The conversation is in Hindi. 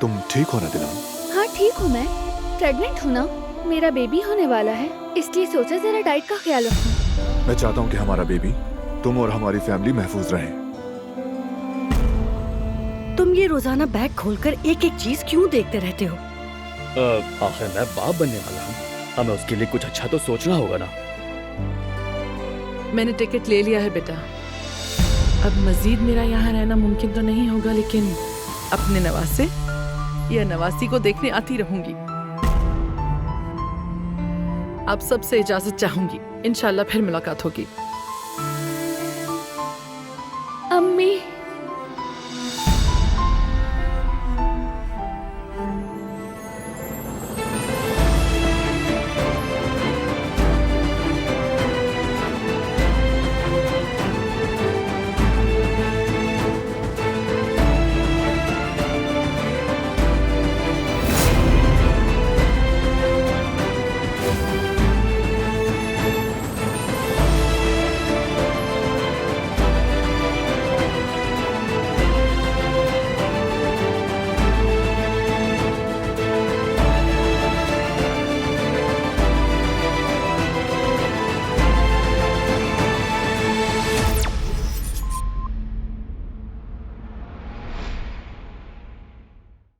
तुम ठीक हो ना दिलान? हाँ ठीक हूँ, मैं प्रेग्नेंट हूँ ना, मेरा बेबी होने वाला है, इसलिए सोचा जरा डाइट का ख्याल रखूं। मैं चाहता हूँ कि हमारा बेबी तुम और हमारी फैमिली महफूज रहे। तुम ये रोजाना बैग खोलकर एक एक चीज क्यों देखते रहते हो? आखिर मैं बाप बनने वाला हूँ, हमें उसके लिए कुछ अच्छा तो सोचना होगा ना। मैंने टिकट ले लिया है बेटा। अब मजीद मेरा यहाँ रहना मुमकिन तो नहीं होगा, लेकिन अपने नवासे या नवासी को देखने आती रहूंगी। आप सबसे इजाजत चाहूंगी, इंशाल्लाह फिर मुलाकात होगी।